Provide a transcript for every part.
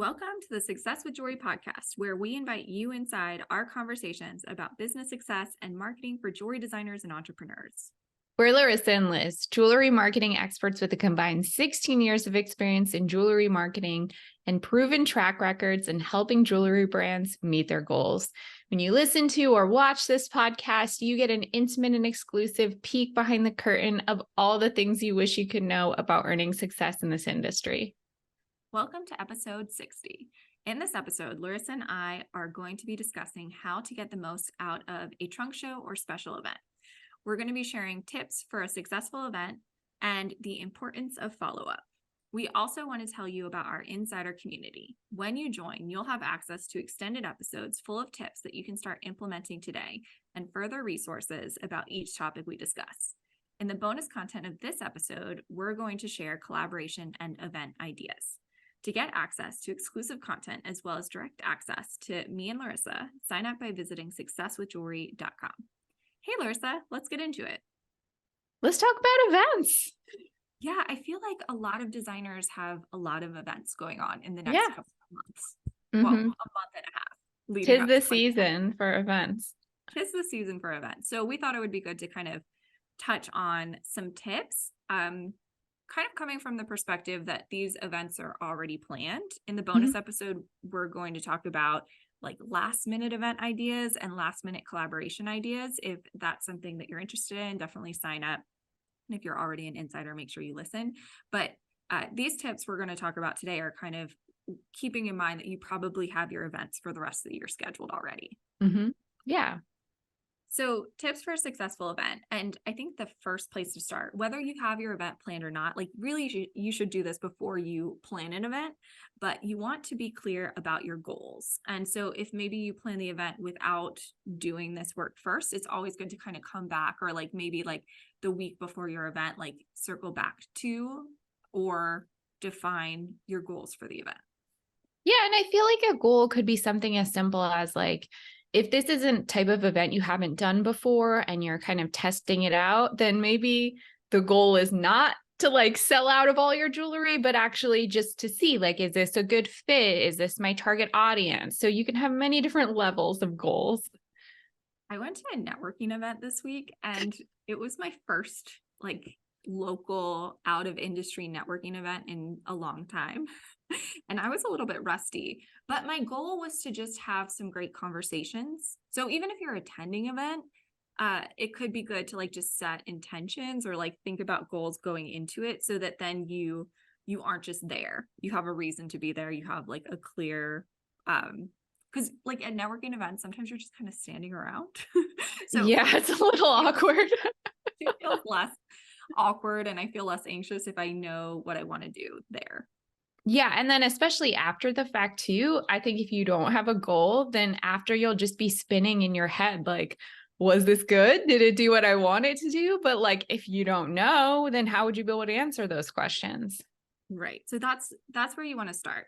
Welcome to the Success with Jewelry podcast, where we invite you inside our conversations about business success and marketing for jewelry designers and entrepreneurs. We're Laryssa and Liz, jewelry marketing experts with a combined 16 years of experience in jewelry marketing and proven track records in helping jewelry brands meet their goals. When you listen to or watch this podcast, you get an intimate and exclusive peek behind the curtain of all the things you wish you could know about earning success in this industry. Welcome to episode 60. In this episode, Laryssa and I are going to be discussing how to get the most out of a trunk show or special event. We're going to be sharing tips for a successful event and the importance of follow-up. We also want to tell you about our insider community. When you join, you'll have access to extended episodes full of tips that you can start implementing today and further resources about each topic we discuss. In the bonus content of this episode, we're going to share collaboration and event ideas. To get access to exclusive content as well as direct access to me and Laryssa, sign up by visiting successwithjewelry.com. Hey, Laryssa, let's get into it. Let's talk about events. Yeah, I feel like a lot of designers have a lot of events going on in the next couple of months. Well, a month and a half. Tis the season for events. Tis the season for events. So we thought it would be good to kind of touch on some tips, kind of coming from the perspective that these events are already planned. In the bonus episode, we're going to talk about like last minute event ideas and last minute collaboration ideas. If that's something that you're interested in, definitely sign up. And if you're already an insider, make sure you listen. But these tips we're going to talk about today are kind of keeping in mind that you probably have your events for the rest of the year scheduled already. Yeah. So tips for a successful event. And I think the first place to start, whether you have your event planned or not, like really you should do this before you plan an event, but you want to be clear about your goals. And so if maybe you plan the event without doing this work first, it's always good to kind of come back, or like maybe like the week before your event, like circle back to or define your goals for the event. Yeah. And I feel like a goal could be something as simple as like, if this isn't type of event you haven't done before and you're kind of testing it out, then maybe the goal is not to like sell out of all your jewelry, but actually just to see like, is this a good fit? Is this my target audience? So you can have many different levels of goals. I went to a networking event this week and it was my first like local out of industry networking event in a long time. And I was a little bit rusty, but my goal was to just have some great conversations. So even if you're attending an event, it could be good to like just set intentions or like think about goals going into it so that then you aren't just there. You have a reason to be there. You have like a clear, because like at networking events, sometimes you're just kind of standing around. So yeah, it's a little awkward. It feels less awkward and I feel less anxious if I know what I want to do there. Yeah. And then especially after the fact too, I think if you don't have a goal, then after you'll just be spinning in your head, like, was this good? Did it do what I wanted to do? But like, if you don't know, then how would you be able to answer those questions? Right. So that's where you want to start.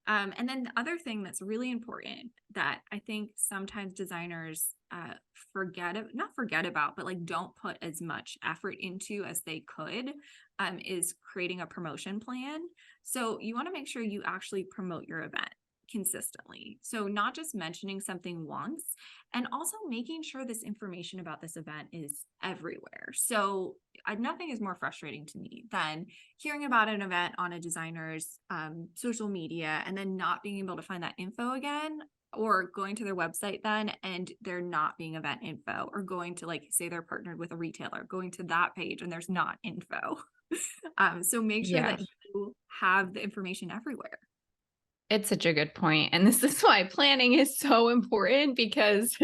And then the other thing that's really important that I think sometimes designers not forget about, but like don't put as much effort into as they could, is creating a promotion plan. So you want to make sure you actually promote your event consistently. So not just mentioning something once, and also making sure this information about this event is everywhere. So nothing is more frustrating to me than hearing about an event on a designer's social media and then not being able to find that info again, or going to their website then and there not being event info, or going to like say they're partnered with a retailer, going to that page and there's not info. So make sure that you have the information everywhere. It's such a good point. And this is why planning is so important, because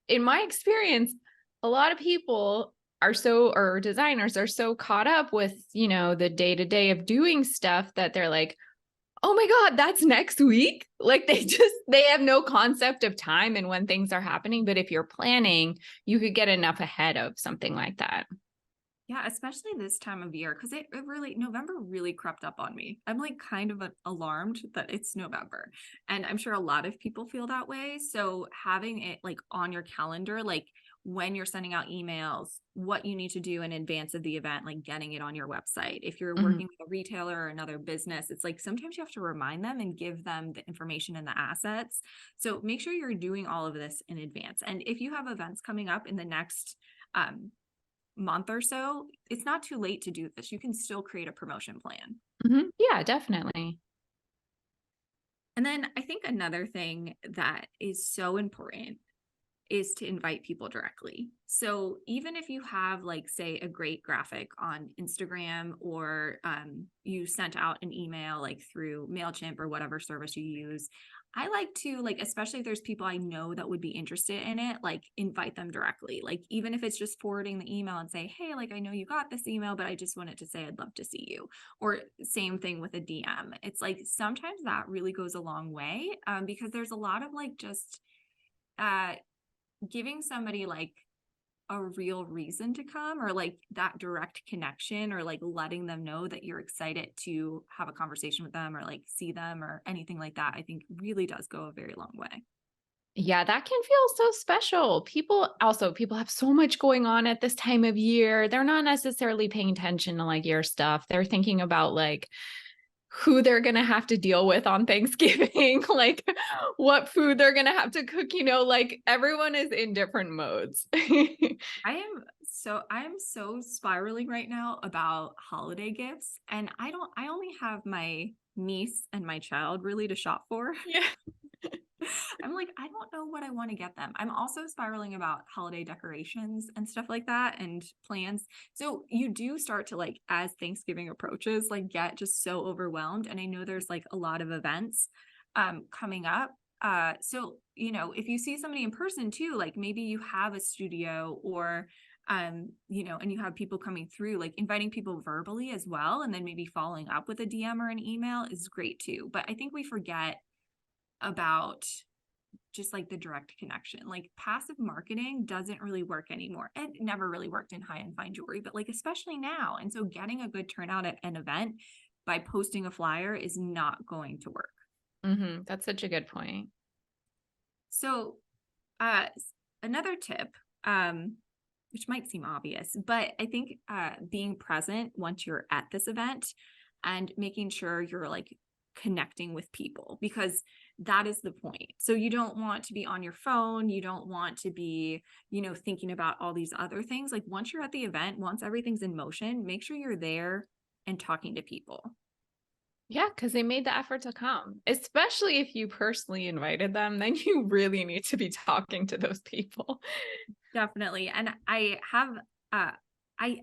in my experience, a lot of people or designers are so caught up with, the day-to-day of doing stuff that they're like, oh my God, that's next week. Like they have no concept of time and when things are happening. But if you're planning, you could get enough ahead of something like that. Yeah, especially this time of year, because November really crept up on me. I'm like kind of alarmed that it's November, and I'm sure a lot of people feel that way. So having it like on your calendar, like when you're sending out emails, what you need to do in advance of the event, like getting it on your website. If you're Mhm. working with a retailer or another business, it's like sometimes you have to remind them and give them the information and the assets. So make sure you're doing all of this in advance. And if you have events coming up in the next month or so, it's not too late to do this. You can still create a promotion plan. Mhm. Yeah, definitely. And then I think another thing that is so important is to invite people directly. So even if you have, like, say, a great graphic on Instagram, or you sent out an email like through MailChimp or whatever service you use, I like to, like, especially if there's people I know that would be interested in it, like invite them directly. Like even if it's just forwarding the email and say, hey, like I know you got this email, but I just wanted to say I'd love to see you. Or same thing with a DM. It's like sometimes that really goes a long way, because there's a lot of like just uh giving somebody like a real reason to come, or like that direct connection, or like letting them know that you're excited to have a conversation with them or like see them or anything like that, I think really does go a very long way. Yeah, that can feel so special. People have so much going on at this time of year. They're not necessarily paying attention to like your stuff. They're thinking about like who they're going to have to deal with on Thanksgiving, like what food they're going to have to cook, like everyone is in different modes. I am so spiraling right now about holiday gifts, and I only have my niece and my child really to shop for. Yeah. I'm like, I don't know what I want to get them. I'm also spiraling about holiday decorations and stuff like that and plans. So you do start to, like, as Thanksgiving approaches, like get just so overwhelmed. And I know there's like a lot of events coming up. So, if you see somebody in person too, like maybe you have a studio, or and you have people coming through, like inviting people verbally as well, and then maybe following up with a DM or an email is great too. But I think we forget about just like the direct connection. Like passive marketing doesn't really work anymore. It never really worked in high end fine jewelry, but like especially now. And so getting a good turnout at an event by posting a flyer is not going to work. That's such a good point. So another tip, which might seem obvious, but I think being present once you're at this event and making sure you're like connecting with people, because that is the point. So you don't want to be on your phone. You don't want to be, thinking about all these other things. Like once you're at the event, once everything's in motion, make sure you're there and talking to people. Yeah, because they made the effort to come, especially if you personally invited them, then you really need to be talking to those people. Definitely. And uh I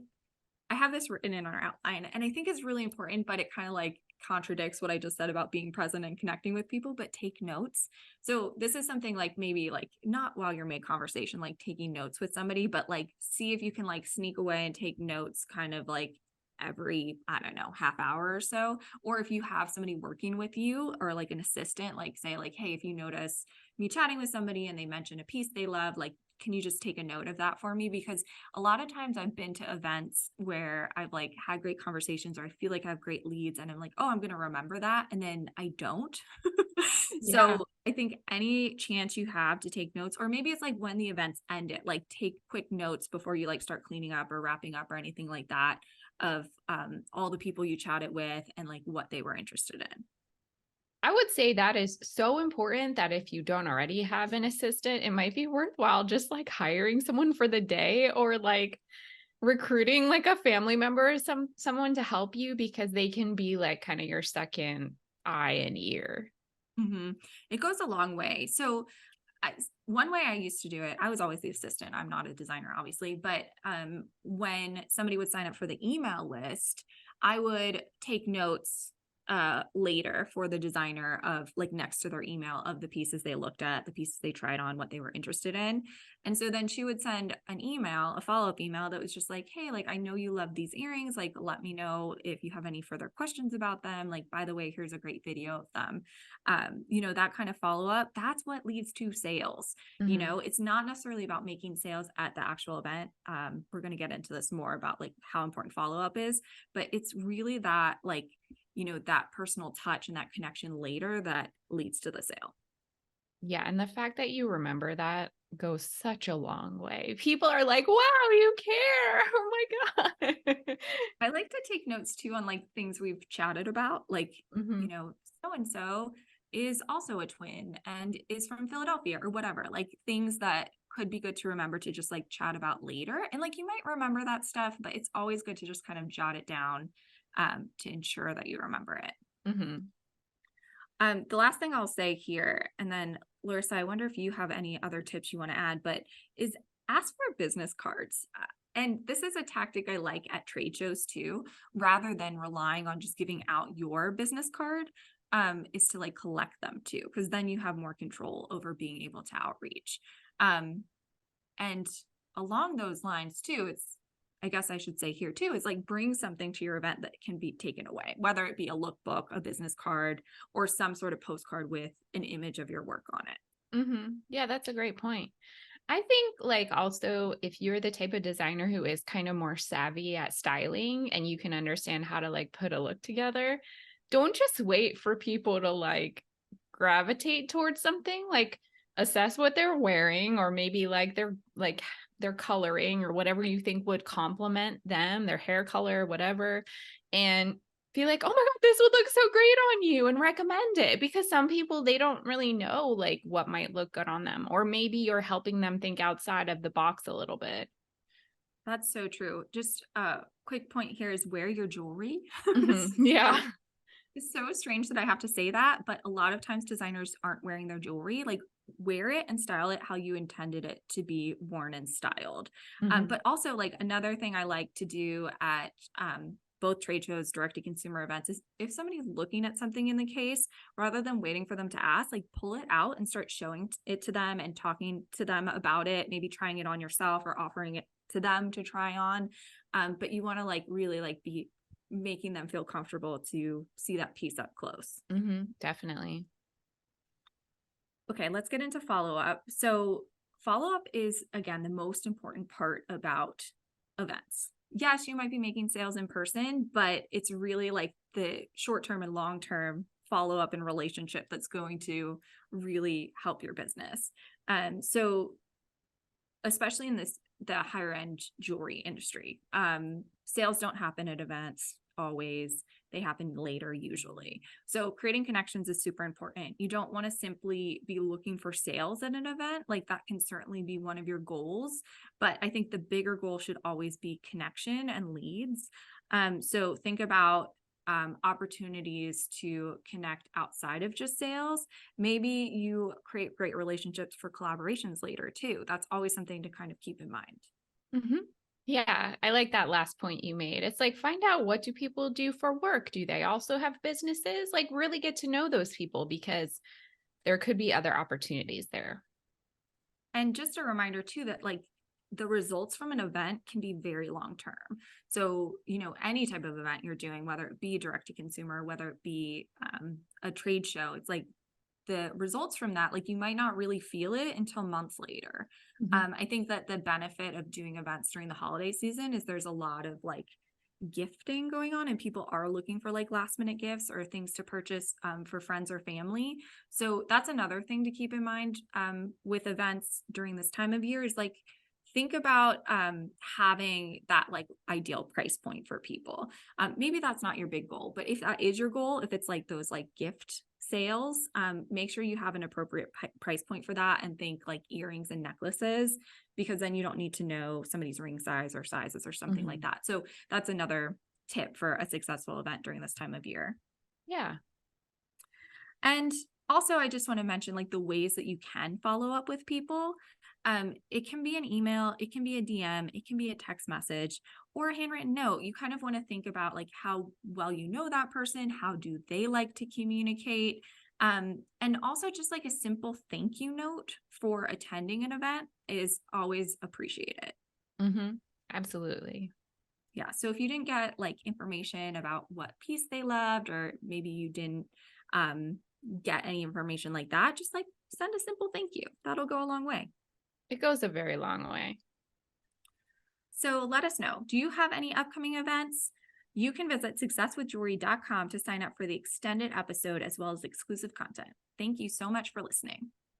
I have this written in our outline, and I think it's really important, but it kind of like contradicts what I just said about being present and connecting with people, but take notes. So this is something like maybe like not while you're mid conversation, like taking notes with somebody, but like see if you can like sneak away and take notes kind of like every, I don't know, half hour or so. Or if you have somebody working with you or like an assistant, like say like, hey, if you notice me chatting with somebody and they mention a piece they love, like, can you just take a note of that for me? Because a lot of times I've been to events where I've like had great conversations, or I feel like I have great leads, and I'm like, oh, I'm going to remember that. And then I don't. Yeah. So I think any chance you have to take notes, or maybe it's like when the events ended, like take quick notes before you like start cleaning up or wrapping up or anything like that, of all the people you chatted with and like what they were interested in. I would say that is so important that if you don't already have an assistant, it might be worthwhile just like hiring someone for the day, or like recruiting like a family member, someone to help you, because they can be like kind of your second eye and ear. Mhm. It goes a long way. So one way I used to do it, I was always the assistant. I'm not a designer, obviously, but when somebody would sign up for the email list, I would take notes later for the designer of like next to their email of the pieces they looked at, the pieces they tried on, what they were interested in. And so then she would send an email, a follow-up email that was just like, hey, like I know you love these earrings, like let me know if you have any further questions about them, like by the way, here's a great video of them. That kind of follow-up, that's what leads to sales. Mhm. It's not necessarily about making sales at the actual event. We're going to get into this more about like how important follow-up is, but it's really that like, that personal touch and that connection later that leads to the sale. Yeah, and the fact that you remember that goes such a long way. People are like, "Wow, you care." Oh my god. I like to take notes too on like things we've chatted about, like, Mhm. so and so is also a twin and is from Philadelphia or whatever, like things that could be good to remember to just like chat about later. And like you might remember that stuff, but it's always good to just kind of jot it down to ensure that you remember it. Mhm. The last thing I'll say here, and then Larissa, I wonder if you have any other tips you want to add, but is ask for business cards. And this is a tactic I like at trade shows too, rather than relying on just giving out your business card, is to like collect them too, because then you have more control over being able to outreach. Um, and along those lines too, I guess I should say here too, is like bring something to your event that can be taken away, whether it be a lookbook, a business card, or some sort of postcard with an image of your work on it. Yeah, that's a great point. I think like also if you're the type of designer who is kind of more savvy at styling and you can understand how to like put a look together, don't just wait for people to like gravitate towards something, like assess what they're wearing or maybe like their coloring or whatever you think would complement them, their hair color, whatever, and be like, "Oh my god, this would look so great on you," and recommend it because some people they don't really know like what might look good on them or maybe you're helping them think outside of the box a little bit. That's so true. Just a quick point here is wear your jewelry. Yeah. So it's so strange that I have to say that, but a lot of times designers aren't wearing their jewelry. Like wear it and style it how you intended it to be worn and styled. Mhm. But also like another thing I like to do at both trade shows, direct to consumer events is if somebody's looking at something in the case, rather than waiting for them to ask, like pull it out and start showing it to them and talking to them about it, maybe trying it on yourself or offering it to them to try on. But you want to like really like be making them feel comfortable to see that piece up close. Definitely. Okay, let's get into follow up. So, follow up is again the most important part about events. Yes, you might be making sales in person, but it's really like the short term and long term follow up and relationship that's going to really help your business. So, especially in the higher end jewelry industry. Sales don't happen at events always. They happen later usually. So creating connections is super important. You don't want to simply be looking for sales at an event. Like that can certainly be one of your goals, but I think the bigger goal should always be connection and leads. So think about opportunities to connect outside of just sales. Maybe you create great relationships for collaborations later too. That's always something to kind of keep in mind. hmm Yeah, I like that last point you made. It's like find out what do people do for work? Do they also have businesses? Like really get to know those people because there could be other opportunities there. And just a reminder too that like the results from an event can be very long term. So, any type of event you're doing, whether it be direct to consumer, whether it be a trade show, it's like the results from that, like you might not really feel it until months later. Mhm. I think that the benefit of doing events during the holiday season is there's a lot of like gifting going on and people are looking for like last minute gifts or things to purchase for friends or family. So that's another thing to keep in mind with events during this time of year is like think about having that like ideal price point for people. Maybe that's not your big goal, but if that is your goal, if it's like those like gift sales, make sure you have an appropriate price point for that and think like earrings and necklaces because then you don't need to know somebody's ring size or sizes or something like Mhm. that. So that's another tip for a successful event during this time of year. Yeah. And also, I just want to mention like the ways that you can follow up with people. It can be an email, it can be a DM, it can be a text message or a handwritten note. You kind of want to think about like how well you know that person, how do they like to communicate, and also just like a simple thank you note for attending an event is always appreciated. Mhm. Absolutely. Yeah. So if you didn't get like information about what piece they loved, or maybe you didn't um, get any information like that, just like send a simple thank you. That'll go a long way. It goes a very long way. So let us know. Do you have any upcoming events? You can visit successwithjewelry.com to sign up for the extended episode as well as exclusive content. Thank you so much for listening.